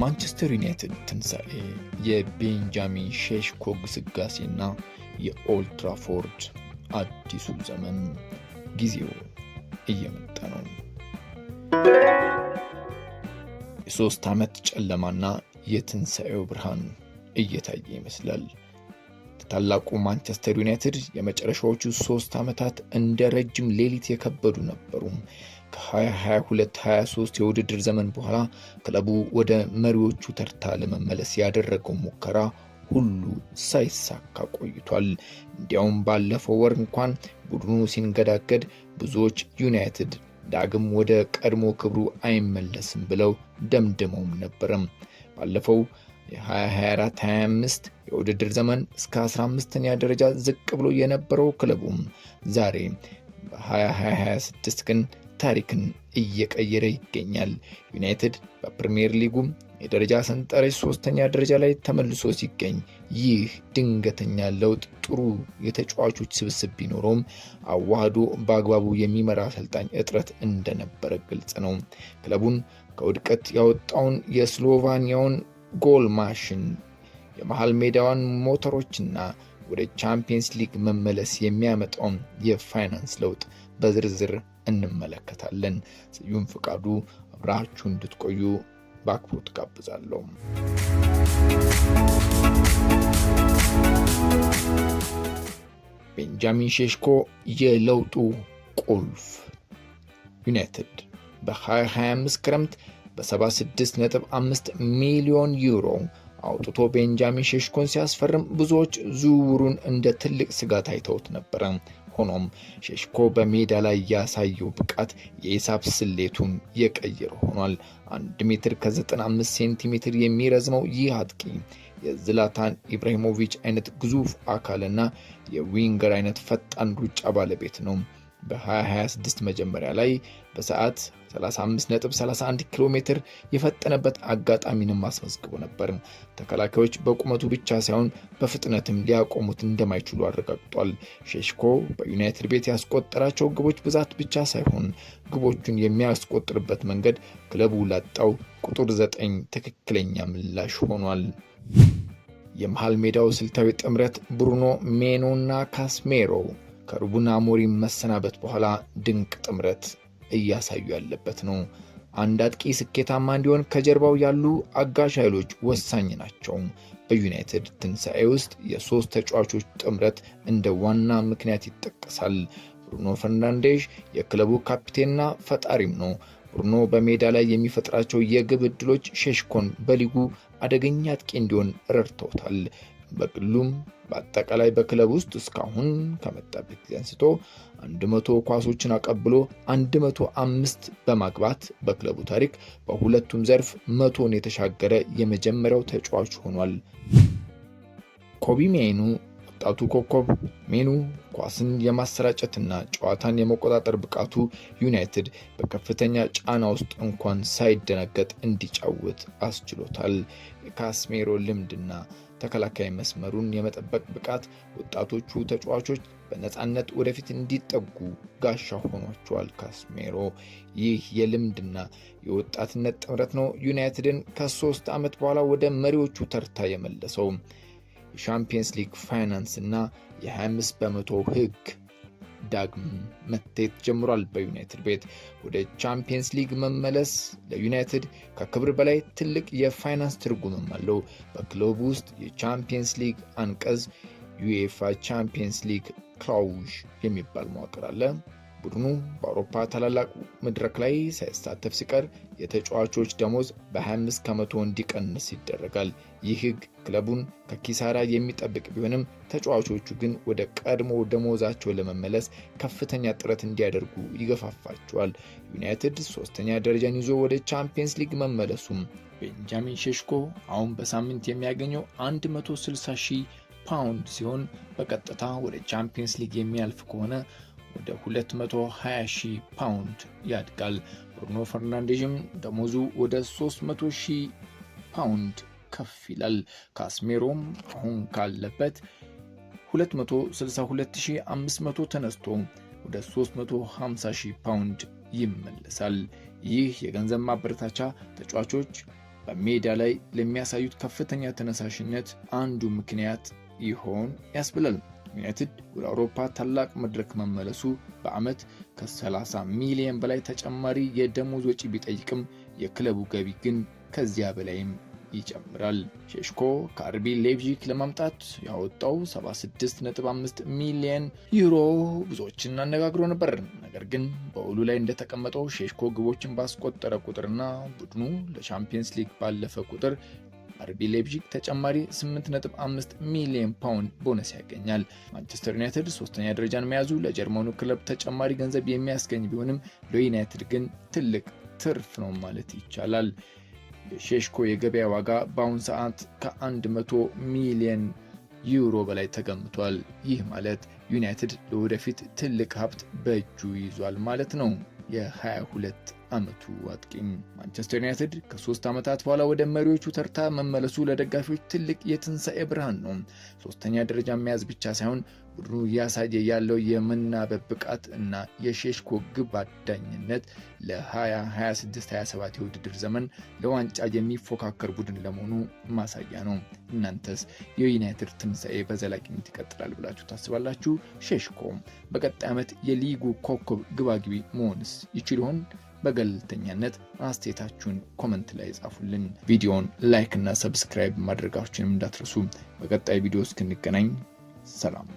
የማንቸስተር ዩናይትድ ትንሣኤ፣ የቤንጃሚን ሼሽኮ ግስጋሴና የኦልድ ትራፎርድ አዲሱ ዘመን። ጊዜው እየመጣ ነው። የሶስት ዓመት ጨለማና የትንሣኤው ብርሃን እየታየ ይመስላል። ታላቁ ማንቸስተር ዩናይትድ የመጨረሻዎቹ 3 ዓመታት እንደ ረጅም ሌሊት የከበዱ ነበሩ። ከ2022-23 የውድድር ዘመን በኋላ ክለቡ ወደ መሪዎቹ ተርታ ለመመለስ ያደረገው ሙከራ ሁሉ ሳይሳካ ቆይቷል። እንዲያውም ባለፈው ወር እንኳን ቡድኑ ሲንገዳገድ ብዙዎች ዩናይትድ ዳግም ወደ ቀድሞ ክብሩ አይመለስም ብለው ደምድመውም ነበርም። ባለፈው የ2024-25 የውድድር ዘመን እስከ 15ኛ ደረጃ ዝቅ ብሎ የነበረው ክለቡም ዛሬ በ2026 ግን ታሪክን እየቀየረ ይገኛል። ዩናይትድ በፕሪሚየር ሊጉ የደረጃ ሰንጠረዥ 3ኛ ደረጃ ላይ ተመልሶ ሲገኝ ይህ ድንገተኛ ለውጥ ጥሩ የተጫዋቾች ስብስብ ቢኖረውም አዋህዶ በአግባቡ የሚመራ አሰልጣኝ እጥረት እንደነበረ ግልጽ ነው። ክለቡን ከውድቀት ያወጣውን የስሎቫኒያውን ጎል ማሽን፣ የመሃል ሜዳዋን ሞተሮችና ወደ ቻምፒየንስ ሊግ መመለስ የሚያመጣውን የፋይናንስ ለውጥ በዝርዝር እንመለከታለን። ስዩም ፍቃዱ አብራችሁ እንድትቆዩ በአክብሮት ጋብዛለሁ። ቤንጃሚን ሼሽኮ የለውጡ ቁልፍ። ዩናይትድ በ2025 ክረምት በ76.5 ሚሊዮን ዩሮ አውጥቶ ቤንጃሚን ሼሽኮን ሲያስፈርም ብዙዎች ዝውውሩን እንደ ትልቅ ስጋት አይተውት ነበር። ሆኖም ሼሽኮ በሜዳ ላይ ያሳየው ብቃት የሂሳብ ስሌቱን የቀየረ ሆኗል። 1 ሜትር ከ95 ሴንቲሜትር የሚረዝመው ይህ አጥቂ የዝላታን ኢብራሂሞቪች አይነት ግዙፍ አካልና የዊንገር አይነት ፈጣን ሩጫ ባለቤት ነው። በ2026 መጀመሪያ ላይ በሰዓት 35.31 ኪሎ ሜትር የፈጠነበት አጋጣሚንም አስመዝግቦ ነበር። ተከላካዮች በቁመቱ ብቻ ሳይሆን በፍጥነትም ሊያቆሙት እንደማይችሉ አረጋግጧል። ሼሽኮ በዩናይትድ ቤት ያስቆጠራቸው ግቦች ብዛት ብቻ ሳይሆን ግቦቹን የሚያስቆጥርበት መንገድ ክለቡ ላጣው ቁጥር 9 ትክክለኛ ምላሽ ሆኗል። የመሃል ሜዳው ስልታዊ ጥምረት ብሩኖ ሜኖና ካስሜሮ ከሩበን አሞሪም መሰናበት በኋላ ድንቅ ጥምረት እያሳዩ ያለበት ነው። አንድ አጥቂ ስኬታማ እንዲሆን ከጀርባው ያሉ አጋዥ ኃይሎች ወሳኝ ናቸው። በዩናይትድ ትንሣኤ ውስጥ የሶስት ተጫዋቾች ጥምረት እንደ ዋና ምክንያት ይጠቀሳል። ብሩኖ ፈርናንዴዝ የክለቡ ካፒቴንና ፈጣሪም ነው። ብሩኖ በሜዳ ላይ የሚፈጥራቸው የግብ ዕድሎች ሼሽኮን በሊጉ አደገኛ አጥቂ እንዲሆን ረድተውታል። በግሉም በአጠቃላይ በክለብ ውስጥ እስካሁን ከመጣበት ጊዜ አንስቶ 100 ኳሶችን አቀብሎ 105 በማግባት በክለቡ ታሪክ በሁለቱም ዘርፍ 100ን የተሻገረ የመጀመሪያው ተጫዋች ሆኗል። ኮቢ ሜኑ ወጣቱ ኮከብ ሜኑ ኳስን የማሰራጨትና ጨዋታን የመቆጣጠር ብቃቱ ዩናይትድ በከፍተኛ ጫና ውስጥ እንኳን ሳይደናገጥ እንዲጫወት አስችሎታል። የካስሜሮ ልምድና ተከላካይ መስመሩን የመጠበቅ ብቃት ወጣቶቹ ተጫዋቾች በነፃነት ወደፊት እንዲጠጉ ጋሻ ሆኗቸዋል። ካስሜሮ ይህ የልምድና የወጣትነት ጥምረት ነው ዩናይትድን ከ3 ዓመት በኋላ ወደ መሪዎቹ ተርታ የመለሰው። የቻምፒየንስ ሊግ ፋይናንስ እና የ25 በመቶ ህግ ዳግም መታየት ጀምሯል። በዩናይትድ ቤት ወደ ቻምፒየንስ ሊግ መመለስ ለዩናይትድ ከክብር በላይ ትልቅ የፋይናንስ ትርጉምም አለው። በክለቡ ውስጥ የቻምፒየንስ ሊግ አንቀጽ ዩኤፋ ቻምፒየንስ ሊግ ክላውዥ የሚባል መዋቅር አለ። ቡድኑ በአውሮፓ ታላላቅ መድረክ ላይ ሳይሳተፍ ሲቀር የተጫዋቾች ደሞዝ በ25 ከመቶ እንዲቀንስ ይደረጋል። ይህ ህግ ክለቡን ከኪሳራ የሚጠብቅ ቢሆንም ተጫዋቾቹ ግን ወደ ቀድሞ ደሞዛቸው ለመመለስ ከፍተኛ ጥረት እንዲያደርጉ ይገፋፋቸዋል። ዩናይትድ 3ኛ ደረጃን ይዞ ወደ ቻምፒየንስ ሊግ መመለሱም ቤንጃሚን ሼሽኮ አሁን በሳምንት የሚያገኘው 160,000 ፓውንድ ሲሆን በቀጥታ ወደ ቻምፒየንስ ሊግ የሚያልፍ ከሆነ ወደ 220,000 ፓውንድ ያድጋል። ብሩኖ ፈርናንዴዝም ደሞዙ ወደ 300,000 ፓውንድ ከፍ ይላል። ካስሜሮም አሁን ካለበት 262,500 ተነስቶ ወደ 350,000 ፓውንድ ይመለሳል። ይህ የገንዘብ ማበረታቻ ተጫዋቾች በሜዳ ላይ ለሚያሳዩት ከፍተኛ ተነሳሽነት አንዱ ምክንያት ይሆን ያስብላል። ዩናይትድ ወደ አውሮፓ ታላቅ መድረክ መመለሱ በዓመት ከ30 ሚሊዮን በላይ ተጨማሪ የደሞዝ ወጪ ቢጠይቅም የክለቡ ገቢ ግን ከዚያ በላይም ይጨምራል። ሼሽኮ ከአርቢ ሌይፕዚግ ለማምጣት ያወጣው 76.5 ሚሊዮን ዩሮ ብዙዎችን አነጋግሮ ነበር። ነገር ግን በውሉ ላይ እንደተቀመጠው ሼሽኮ ግቦችን ባስቆጠረ ቁጥርና ቡድኑ ለቻምፒየንስ ሊግ ባለፈ ቁጥር አርቢ ሌይፕዚግ ተጨማሪ 8.5 ሚሊዮን ፓውንድ ቦነስ ያገኛል። ማንቸስተር ዩናይትድ ሶስተኛ ደረጃን መያዙ ለጀርመኑ ክለብ ተጨማሪ ገንዘብ የሚያስገኝ ቢሆንም ለዩናይትድ ግን ትልቅ ትርፍ ነው ማለት ይቻላል። የሼሽኮ የገበያ ዋጋ በአሁኑ ሰዓት ከ100 ሚሊዮን ዩሮ በላይ ተገምቷል። ይህ ማለት ዩናይትድ ለወደፊት ትልቅ ሀብት በእጁ ይዟል ማለት ነው። የ22 ዓመቱ አጥቂም ማንቸስተር ዩናይትድ ከ3 ዓመታት በኋላ ወደ መሪዎቹ ተርታ መመለሱ ለደጋፊዎች ትልቅ የትንሣኤ ብርሃን ነው። ሶስተኛ ደረጃ መያዝ ብቻ ሳይሆን ቡድኑ እያሳየ ያለው የመናበብ ብቃት እና የሼሽኮ ግብ አዳኝነት ለ2026-27 የውድድር ዘመን ለዋንጫ የሚፎካከር ቡድን ለመሆኑ ማሳያ ነው። እናንተስ የዩናይትድ ትንሣኤ በዘላቂነት ይቀጥላል ብላችሁ ታስባላችሁ? ሼሽኮ በቀጣይ ዓመት የሊጉ ኮከብ ግባግቢ መሆንስ ይችል ይሆን? በገለልተኛነት አስተያየታችሁን ኮመንት ላይ ጻፉልን። ቪዲዮውን ላይክ እና ሰብስክራይብ ማድረጋችሁንም እንዳትረሱ። በቀጣይ ቪዲዮ እስክንገናኝ ሰላም።